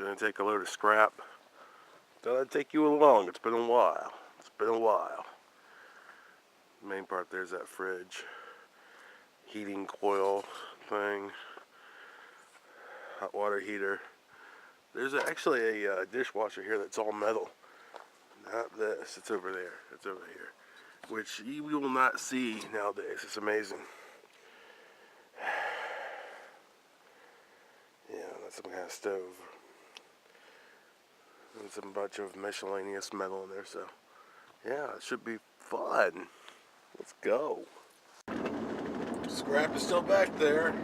Gonna take a load of scrap. Thought I'd take you along. It's been a while. It's been a while. The main part there's that fridge. Heating coil thing. Hot water heater. There's actually a dishwasher here that's all metal. Not this. It's over there. It's over here. Which you will not see nowadays. It's amazing. Yeah, that's some kind of stove. And some bunch of miscellaneous metal in there, so yeah, it should be fun. Let's go. Scrap is still back there,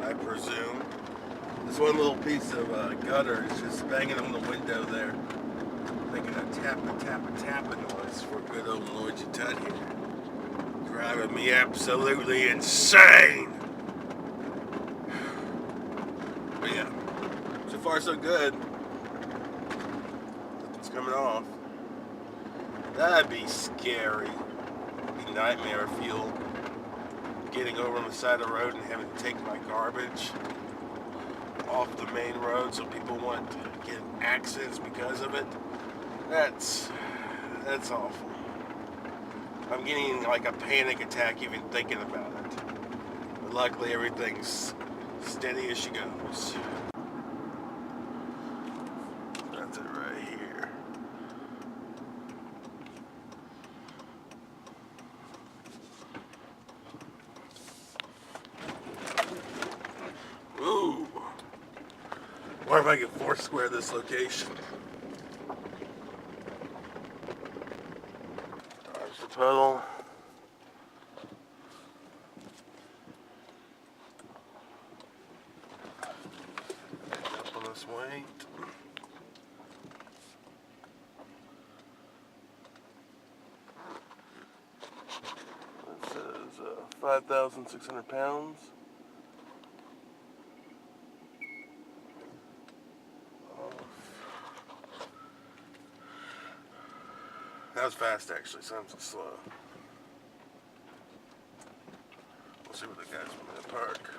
I presume. This one little piece of gutter is just banging on the window there, making a tapping noise for good old Noyjeetut here. Driving me absolutely insane. But yeah, so far so good. Nothing's coming off. That'd be scary. It'd be nightmare fuel. Getting over on the side of the road and having to take my garbage off the main road so people won't get accidents because of it. That's awful. I'm getting like a panic attack even thinking about it. But luckily everything's steady as she goes. That's it right here. Ooh. What if I could four square this location? There's the pedal. Up on this weight. It says 5,600 pounds. That was fast actually, sounds slow. We'll see what the guys want to park.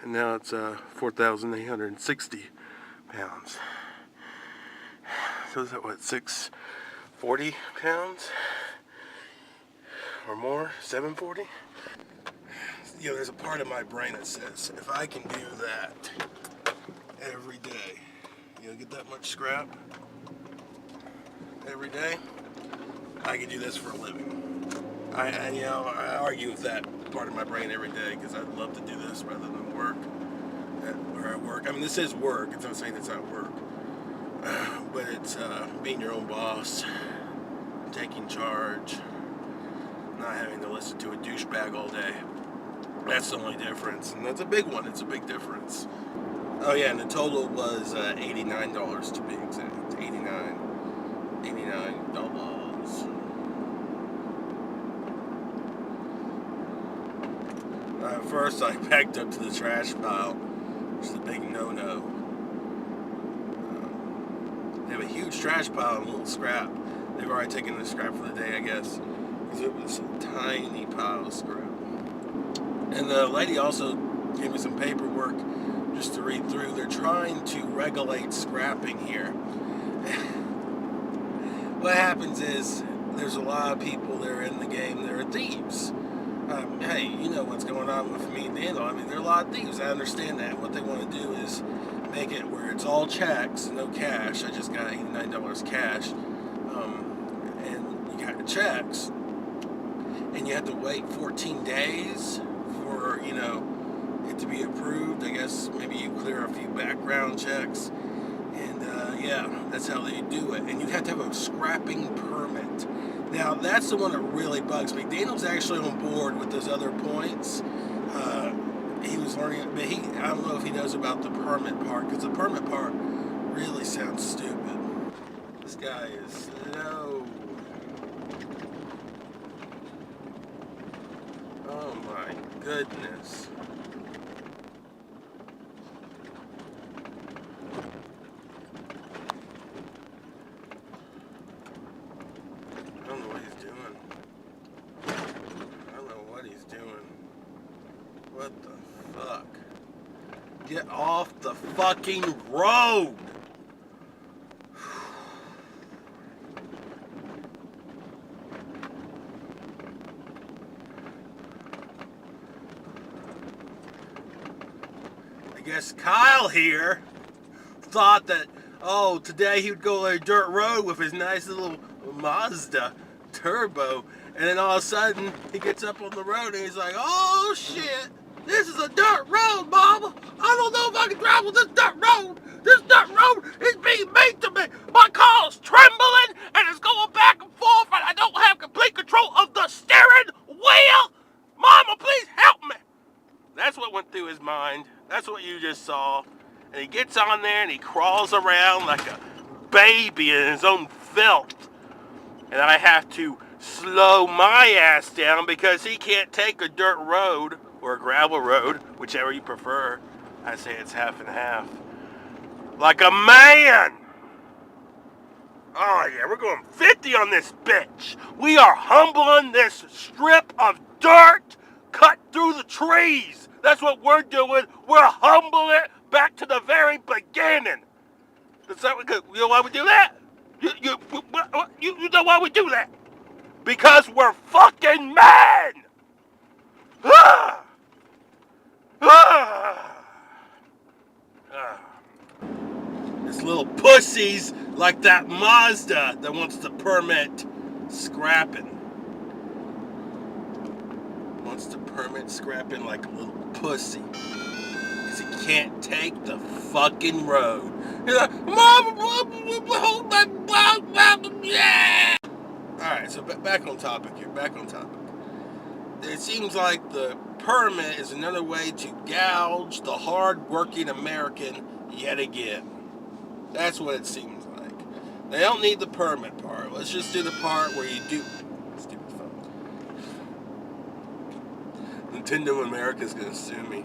and now it's 4,860 pounds. So is that what, 640 pounds or more? 740? You know, there's a part of my brain that says if I can do that every day, you know, get that much scrap every day, I can do this for a living. You know, I argue with that part of my brain every day because I'd love to do this rather than work. Or at work. I mean, this is work. It's not saying it's not work. But it's being your own boss, taking charge, not having to listen to a douchebag all day. That's the only difference. And that's a big one. It's a big difference. Oh, yeah, and the total was $89 to be exact. $89. First, I backed up to the trash pile, which is a big no-no. They have a huge trash pile and a little scrap. They've already taken the scrap for the day, I guess, because it was a tiny pile of scrap. And the lady also gave me some paperwork just to read through. They're trying to regulate scrapping here. What happens is there's a lot of people that are in the game that are thieves. Hey, you know what's going on with me and Daniel. I mean, there are a lot of thieves. I understand that. What they want to do is make it where it's all checks, no cash. I just got $89 cash. And you got the checks. And you have to wait 14 days for, you know, it to be approved. I guess maybe you clear a few background checks. And, yeah, that's how they do it. And you have to have a scrapping permit. Now, that's the one that really bugs me. Daniel's actually on board with those other points. He was learning, but I don't know if he knows about the permit part, because the permit part really sounds stupid. This guy is slow. Oh my goodness. I don't know what he's doing. I don't know what he's doing. What the fuck? Get off the fucking road! I guess Kyle here thought that, oh, today he would go on a dirt road with his nice little Mazda turbo, and then all of a sudden he gets up on the road and he's like, oh shit, this is a dirt road, mama. I don't know if I can drive on this dirt road. This dirt road is being mean to me. My car's trembling and it's going back and forth and I don't have complete control of the steering wheel. Mama, please help me. That's what went through his mind. That's what you just saw. And he gets on there and he crawls around like a baby in his own filth. And I have to slow my ass down because he can't take a dirt road or a gravel road, whichever you prefer. I say it's half and half. Like a man! Oh yeah, we're going 50 on this bitch. We are humbling this strip of dirt cut through the trees. That's what we're doing. We're humbling it back to the very beginning. That's not, you know why we do that? You know why we do that? Because we're fucking men! Ah! Ah! Ah! It's little pussies like that Mazda that wants to permit scrapping. Wants to permit scrapping like a little pussy. Because he can't take the fucking road. He's like, yeah! Alright, so back on topic here. Back on topic. It seems like the permit is another way to gouge the hard-working American yet again. That's what it seems like. They don't need the permit part. Let's just do the part where you do. Stupid phone. Nintendo America's gonna sue me.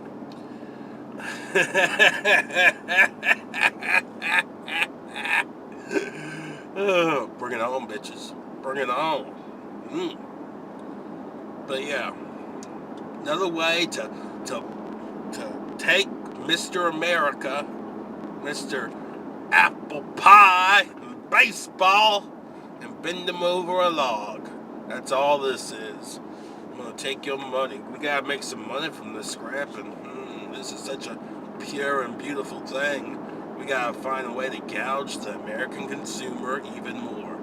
Oh, bring it on, bitches. Bring it on. But yeah, another way to take Mr. America, Mr. Apple Pie, and baseball, and bend him over a log. That's all this is. I'm gonna take your money. We gotta make some money from this scrapping. This is such a pure and beautiful thing. We gotta find a way to gouge the American consumer even more.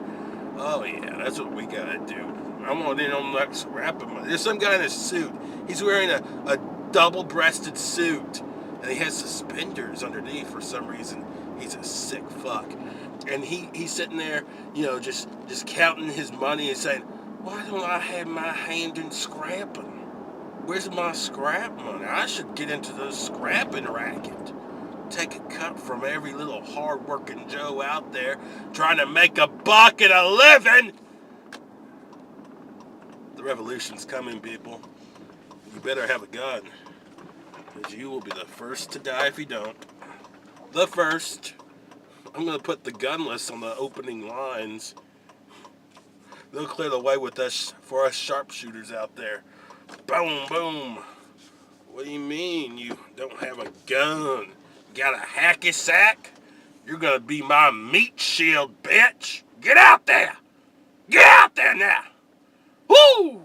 Oh yeah, that's what we gotta do. I want in on that scrapping money. There's some guy in a suit. He's wearing a double-breasted suit, and he has suspenders underneath for some reason. He's a sick fuck. And he's sitting there, just counting his money and saying, why don't I have my hand in scrapping? Where's my scrap money? I should get into the scrapping racket. Take a cut from every little hard-working Joe out there trying to make a buck and a living. The revolution's coming, people. You better have a gun, because you will be the first to die if you don't. The first. I'm going to put the gunless on the opening lines. They'll clear the way with us for us sharpshooters out there. Boom, boom. What do you mean you don't have a gun? Got a hacky sack? You're going to be my meat shield, bitch. Get out there. Get out there now. Woo!